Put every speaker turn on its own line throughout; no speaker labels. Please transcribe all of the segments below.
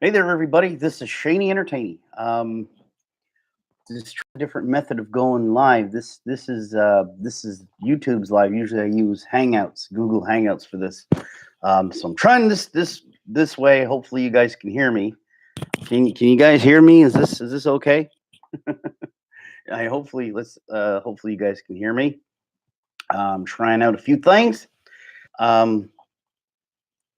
Hey there, everybody. This is Shaney Entertaining. Just try a different method of going live. This is YouTube's live. Usually, I use Hangouts, Google Hangouts for this. So I'm trying this way. Hopefully, you guys can hear me. Can you guys hear me? Is this okay? I hopefully you guys can hear me. I'm trying out a few things. Um,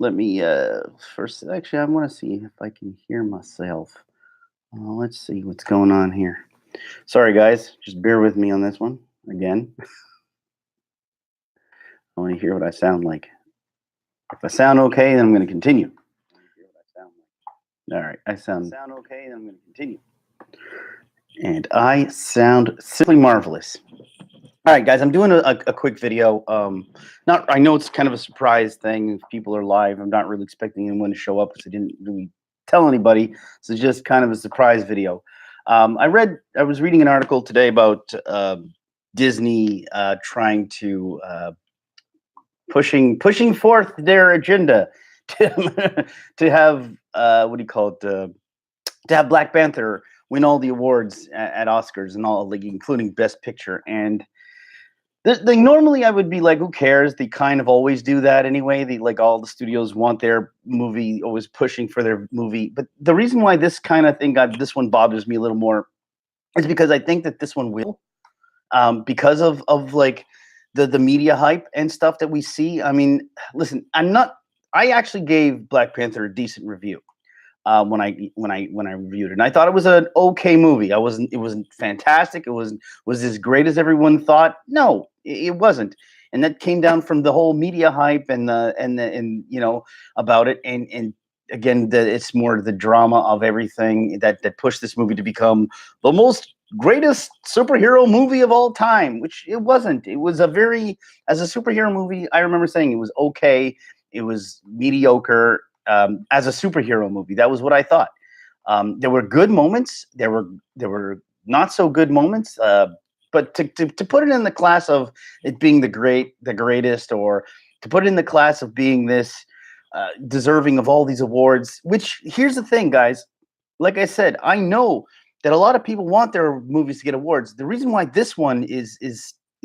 Let me first. Actually, I want to see if I can hear myself. Let's see what's going on here. Sorry, guys. Just bear with me on this one again. I want to hear what I sound like. If I sound okay, then I'm going to continue. All right, I sound okay, then I'm going to continue. And I sound simply marvelous. All right, guys, I'm doing a quick video. I know it's kind of a surprise thing. If people are live, I'm not really expecting anyone to show up because I didn't really tell anybody. So it's just kind of a surprise video. I was reading an article today about Disney trying to pushing forth their agenda to have what do you call it? To have Black Panther win all the awards at Oscars and all, like including Best Picture. And normally I would be like, who cares? They kind of always do that anyway. Like all the studios want their movie, always pushing for their movie. But the reason why this kind of thing this one bothers me a little more is because I think that this one will, because of like the media hype and stuff that we see. I mean, listen, I actually gave Black Panther a decent review when I reviewed it, and I thought it was an okay movie. It wasn't fantastic. Was as great as everyone thought. No, it wasn't, and that came down from the whole media hype and about it, and again, it's more the drama of everything that pushed this movie to become the most greatest superhero movie of all time, which it wasn't. It was as a superhero movie, I remember saying it was okay. It was mediocre. As a superhero movie, that was what I thought. There were good moments. There were not so good moments. But to put it in the class of it being the greatest, or to put it in the class of being this deserving of all these awards. Which, here's the thing, guys. Like I said, I know that a lot of people want their movies to get awards. The reason why this one is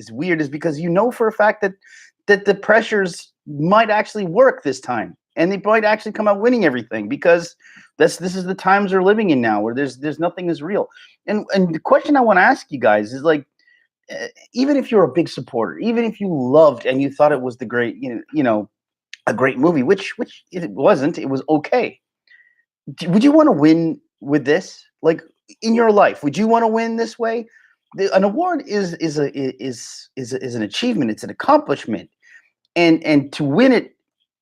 weird is because you know for a fact that the pressures might actually work this time, and they might actually come out winning everything, because this is the times we're living in now, where there's nothing is real. And the question I want to ask you guys is, like, even if you're a big supporter, even if you loved and you thought it was the great, a great movie, which it wasn't, it was okay. Would you want to win with this? Like, in your life, would you want to win this way? An award is an achievement. It's an accomplishment, and to win it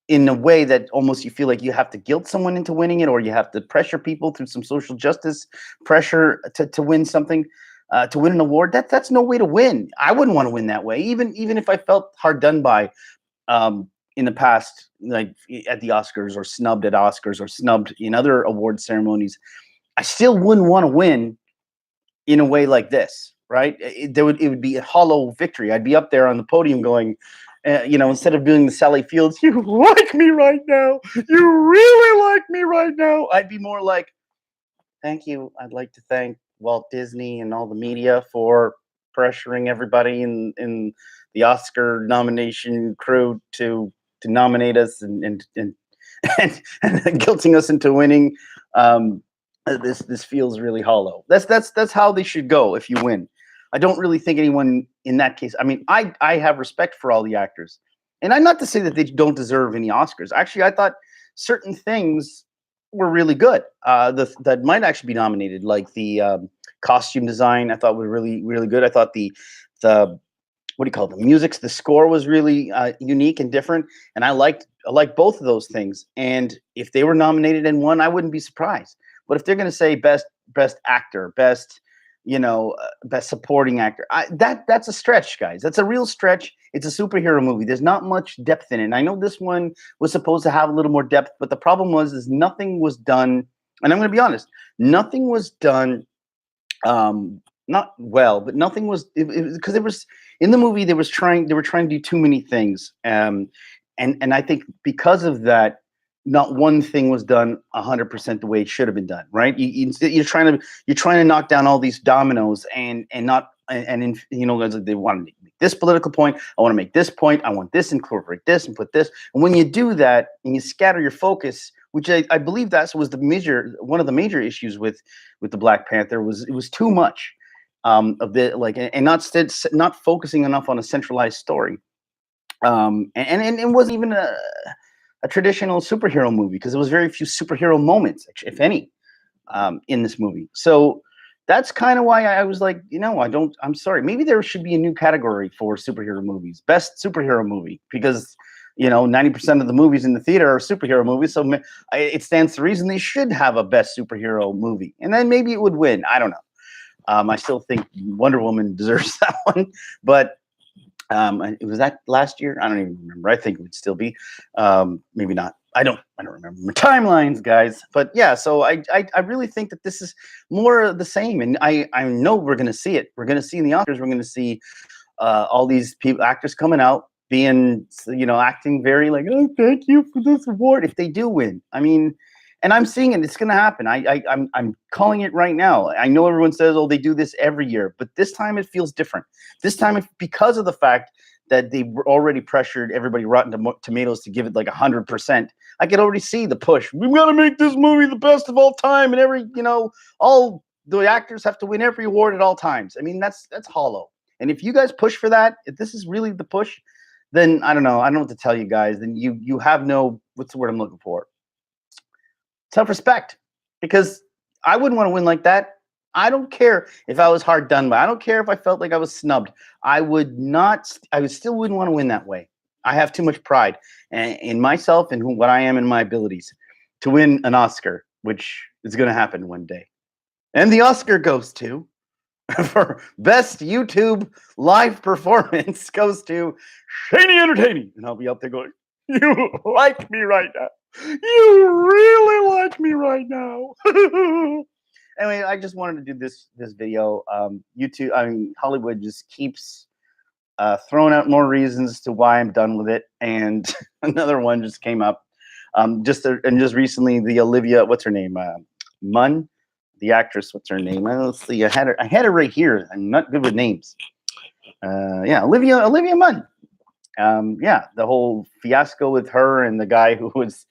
in a way that almost you feel like you have to guilt someone into winning it, or you have to pressure people through some social justice pressure to win something, to win an award. That's no way to win. I wouldn't want to win that way, even if I felt hard done by in the past, like at the Oscars, or snubbed at Oscars, or snubbed in other award ceremonies. I still wouldn't want to win in a way like this, right? It would be a hollow victory. I'd be up there on the podium going, instead of doing the Sally Fields, you like me right now, you really like me right now, I'd be more like, thank you. I'd like to thank Walt Disney and all the media for pressuring everybody in the Oscar nomination crew to nominate us and guilting us into winning. This feels really hollow. That's how they should go if you win. I don't really think anyone in that case. I mean, I have respect for all the actors, and I'm not to say that they don't deserve any Oscars. Actually, I thought certain things were really good. That might actually be nominated, like the costume design. I thought was really good. I thought the what do you call it? The music, the score was really unique and different, and I liked both of those things. And if they were nominated and won, I wouldn't be surprised. But if they're going to say best actor, best best supporting actor, that's a stretch, guys. That's a real stretch. It's a superhero movie. There's not much depth in it. And I know this one was supposed to have a little more depth, but the problem is nothing was done. And I'm going to be honest, nothing was done. Not well, but nothing was, because it was in the movie. They were trying to do too many things, and I think because of that, not one thing was done 100% the way it should have been done, right? You're trying to knock down all these dominoes and not and in, they want to make this political point. I want to make this point. I want this, incorporate this, and put this. And when you do that and you scatter your focus, which I believe that was one of the major issues with the Black Panther was it was too much of the and not focusing enough on a centralized story. And it wasn't even a traditional superhero movie because there was very few superhero moments, if any, in this movie. So that's kind of why I was like, I'm sorry. Maybe there should be a new category for superhero movies, best superhero movie, because 90% of the movies in the theater are superhero movies. So it stands to reason they should have a best superhero movie, and then maybe it would win. I don't know. I still think Wonder Woman deserves that one, but was that last year? I don't even remember. I think it would still be. Maybe not. I don't remember my timelines, guys. But yeah, so I really think that this is more of the same, and I know we're going to see it. We're going to see in the Oscars. We're going to see all these actors coming out being, acting very like, oh, thank you for this award. If they do win, I mean. And I'm seeing it. It's going to happen. I'm calling it right now. I know everyone says, "Oh, they do this every year," but this time it feels different. This time, because of the fact that they already pressured everybody, Rotten Tomatoes, to give it like 100%. I could already see the push. We've got to make this movie the best of all time, and all the actors have to win every award at all times. I mean, that's hollow. And if you guys push for that, if this is really the push, then I don't know. I don't know what to tell you guys. Then you have no, what's the word I'm looking for? Self-respect, because I wouldn't want to win like that. I don't care if I was hard done by. I don't care if I felt like I was snubbed. I still wouldn't want to win that way. I have too much pride in myself and what I am and my abilities to win an Oscar, which is going to happen one day. And the Oscar goes to, for best YouTube live performance, goes to Shaney Entertaining. And I'll be up there going, you like me right now. You really like me right now. Anyway, I just wanted to do this video. Hollywood just keeps throwing out more reasons to why I'm done with it, and another one just came up. Just recently, the Olivia, what's her name? Munn, the actress. What's her name? Let's see. I had her right here. I'm not good with names. Yeah, Olivia Munn. The whole fiasco with her and the guy who was,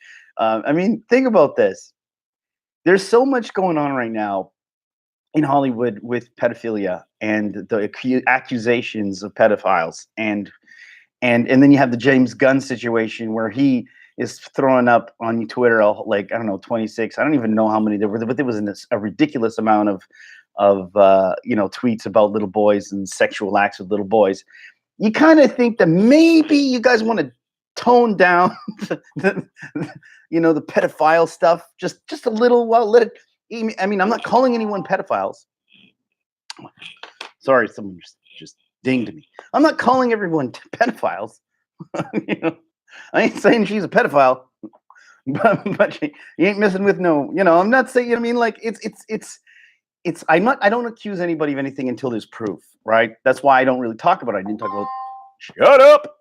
think about this. There's so much going on right now in Hollywood with pedophilia and the accusations of pedophiles. And then you have the James Gunn situation where he is throwing up on Twitter, like, I don't know, 26. I don't even know how many there were, but there was a ridiculous amount of tweets about little boys and sexual acts with little boys. You kind of think that maybe you guys want to tone down the pedophile stuff just a little. Well, let it. I mean, I'm not calling anyone pedophiles. Sorry, someone just dinged me. I'm not calling everyone pedophiles. I ain't saying she's a pedophile, but you ain't messing with no. I'm not saying. Like it's. I don't accuse anybody of anything until there's proof, right? That's why I don't really talk about it. I didn't talk about. Shut up!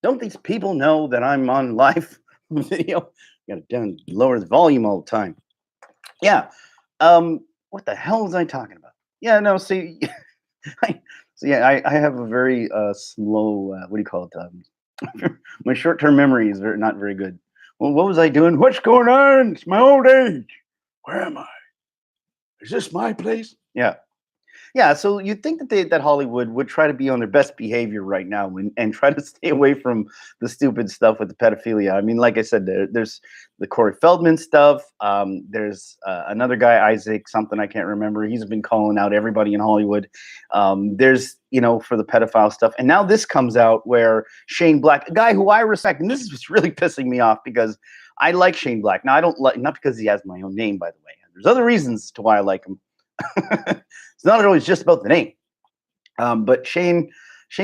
Don't these people know that I'm on live video? You gotta lower the volume all the time. Yeah. What the hell was I talking about? Yeah. No. See. I have a very slow. What do you call it? My short-term memory is not very good. Well, what was I doing? What's going on? It's my old age. Where am I? Is this my place? Yeah. Yeah, so you'd think that Hollywood would try to be on their best behavior right now and try to stay away from the stupid stuff with the pedophilia. I mean, like I said, there's the Corey Feldman stuff. There's another guy, Isaac something, I can't remember. He's been calling out everybody in Hollywood. There's, for the pedophile stuff. And now this comes out where Shane Black, a guy who I respect, and this is what's really pissing me off because I like Shane Black. Now, I don't like, not because he has my own name, by the way. There's other reasons to why I like him. It's not always just about the name. But Shane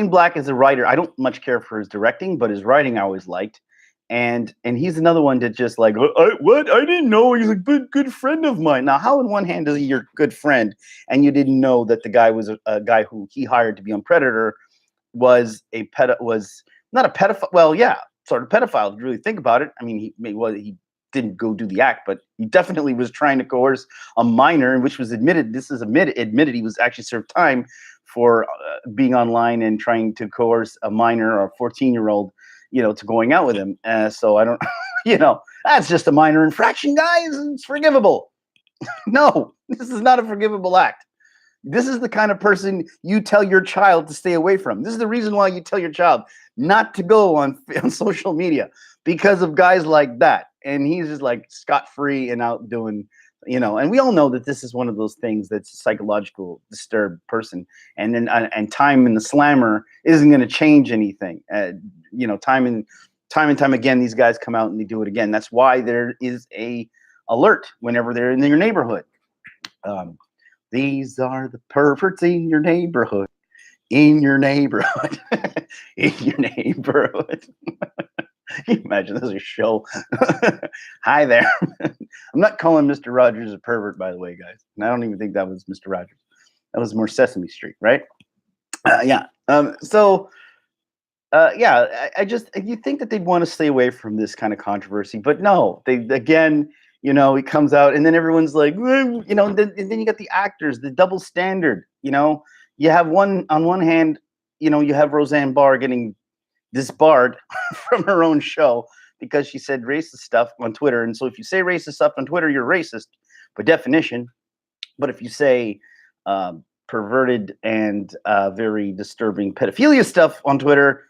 Black is a writer. I don't much care for his directing, but his writing I always liked. And he's another one that just like, what? I didn't know he's a good friend of mine. Now, how in one hand is he your good friend, and you didn't know that the guy was a guy who he hired to be on Predator was not a pedophile? Well, yeah, sort of pedophile. If you really think about it, I mean, he didn't go do the act, but he definitely was trying to coerce a minor, and which was admitted. This is admitted he was actually served time for being online and trying to coerce a minor or a 14-year-old, to going out with him. So I don't, that's just a minor infraction, guys. It's forgivable. No, this is not a forgivable act. This is the kind of person you tell your child to stay away from. This is the reason why you tell your child not to go on social media, because of guys like that. And he's just like scot-free and out doing, and we all know that this is one of those things that's a psychological disturbed person. And then and time in the slammer isn't going to change anything. Time and time again, these guys come out and they do it again. That's why there is a alert whenever they're in your neighborhood. These are the perverts in your neighborhood. In your neighborhood. In your neighborhood. Can you imagine this is a show? Hi there. I'm not calling Mr. Rogers a pervert, by the way, guys. And I don't even think that was Mr. Rogers. That was more Sesame Street, right? Yeah. I just, you think that they'd want to stay away from this kind of controversy, but no, he comes out and then everyone's like, and then you got the actors, the double standard. You have on one hand, you have Roseanne Barr getting disbarred from her own show because she said racist stuff on Twitter. And so if you say racist stuff on Twitter, you're racist by definition. But if you say perverted and very disturbing pedophilia stuff on Twitter,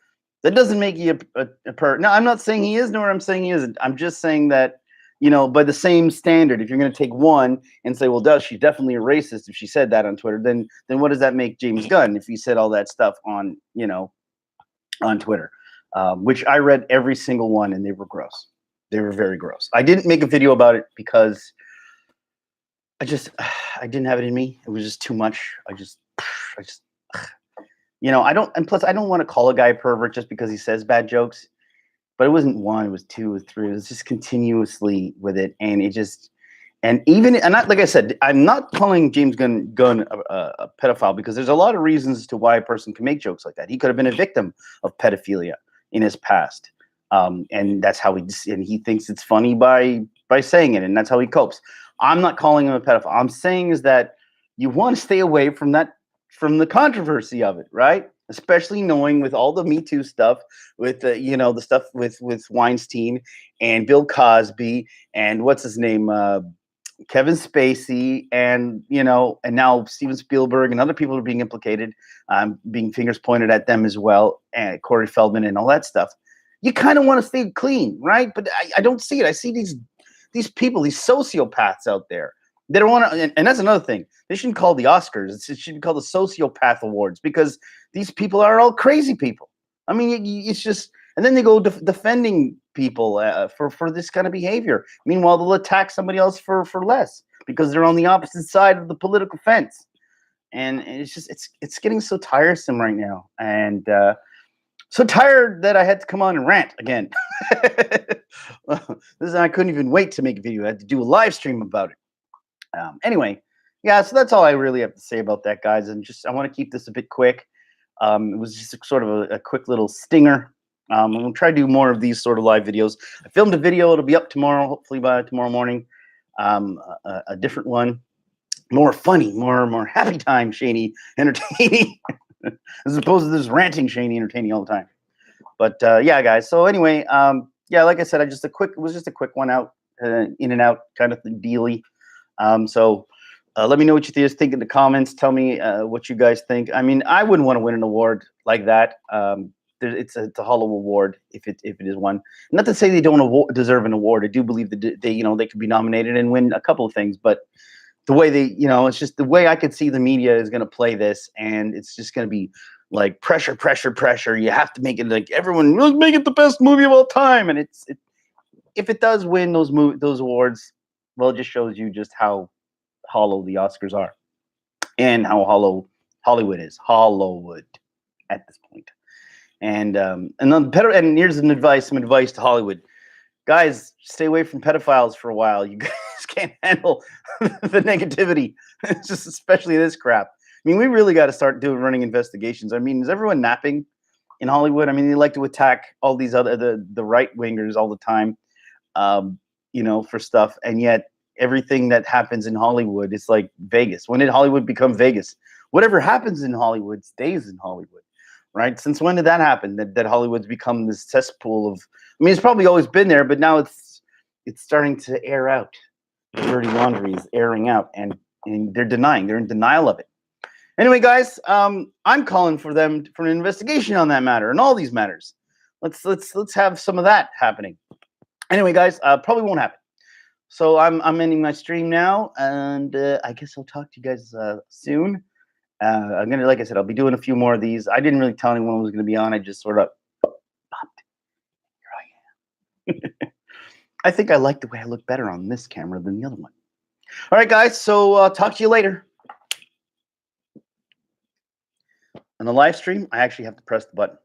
that doesn't make you a pervert. No, I'm not saying he is, nor I'm saying he isn't. I'm just saying that, by the same standard, if you're going to take one and say, well, she's definitely a racist if she said that on Twitter, then what does that make James Gunn if he said all that stuff on Twitter? Which I read every single one, and they were gross. They were very gross. I didn't make a video about it because I didn't have it in me. It was just too much. I don't, and plus I don't want to call a guy a pervert just because he says bad jokes. But it wasn't one, it was two or three. It was just continuously with it. And it just, and like I said, I'm not calling James Gunn a pedophile, because there's a lot of reasons as to why a person can make jokes like that. He could have been a victim of pedophilia in his past. And that's how he thinks it's funny by saying it. And that's how he copes. I'm not calling him a pedophile. I'm saying is that you want to stay away from the controversy of it, right? Especially knowing with all the Me Too stuff, with the stuff with Weinstein and Bill Cosby and what's his name, Kevin Spacey, and and now Steven Spielberg and other people are being implicated, being fingers pointed at them as well, and Corey Feldman and all that stuff. You kind of want to stay clean, right? But I don't see it. I see these people, these sociopaths out there. They don't want to, and that's another thing. They shouldn't call the Oscars. It should be called the Sociopath Awards, because these people are all crazy people. I mean, it's just, and then they go defending people for this kind of behavior. Meanwhile, they'll attack somebody else for less because they're on the opposite side of the political fence. And it's just, it's getting so tiresome right now. And so tired that I had to come on and rant again. I couldn't even wait to make a video. I had to do a live stream about it. Anyway, yeah, so that's all I really have to say about that, guys. And I want to keep this a bit quick. It was just sort of a quick little stinger. I'm going to try to do more of these sort of live videos. I filmed a video. It'll be up tomorrow, hopefully by tomorrow morning. A different one. More funny, more happy time, Shaney, entertaining. As opposed to this ranting Shaney entertaining all the time. But yeah, guys. So anyway, yeah, like I said, it was just a quick one out, in and out kind of dealy. So let me know what you think in the comments. Tell me what you guys think. I mean, I wouldn't want to win an award like that. It's a hollow award if it is one. Not to say they don't deserve an award. I do believe that they could be nominated and win a couple of things, but the way it's just the way I could see the media is going to play this, and it's just going to be like pressure. You have to make it like everyone, let's make it the best movie of all time. And if it does win those awards, well, it just shows you just how hollow the Oscars are and how hollow Hollywood is. Hollywood at this point. And here's some advice to Hollywood. Guys, stay away from pedophiles for a while. You guys can't handle the negativity. It's just especially this crap. I mean, we really got to start running investigations. I mean, is everyone napping? in Hollywood. I mean, they like to attack all these other the right wingers all the time, for stuff, and yet everything that happens in Hollywood is like Vegas. When did Hollywood become Vegas? Whatever happens in Hollywood stays in Hollywood, right? Since when did that happen? That Hollywood's become this cesspool of. I mean, it's probably always been there, but now it's starting to air out. The dirty laundry is airing out, and they're denying. They're in denial of it. Anyway, guys, I'm calling for them for an investigation on that matter and all these matters. Let's have some of that happening. Anyway, guys, probably won't happen. So I'm ending my stream now, and I guess I'll talk to you guys soon. I'm gonna, like I said, I'll be doing a few more of these. I didn't really tell anyone I was gonna be on. I just sort of popped. Here I am. I think I like the way I look better on this camera than the other one. All right, guys. So talk to you later. On the live stream, I actually have to press the button.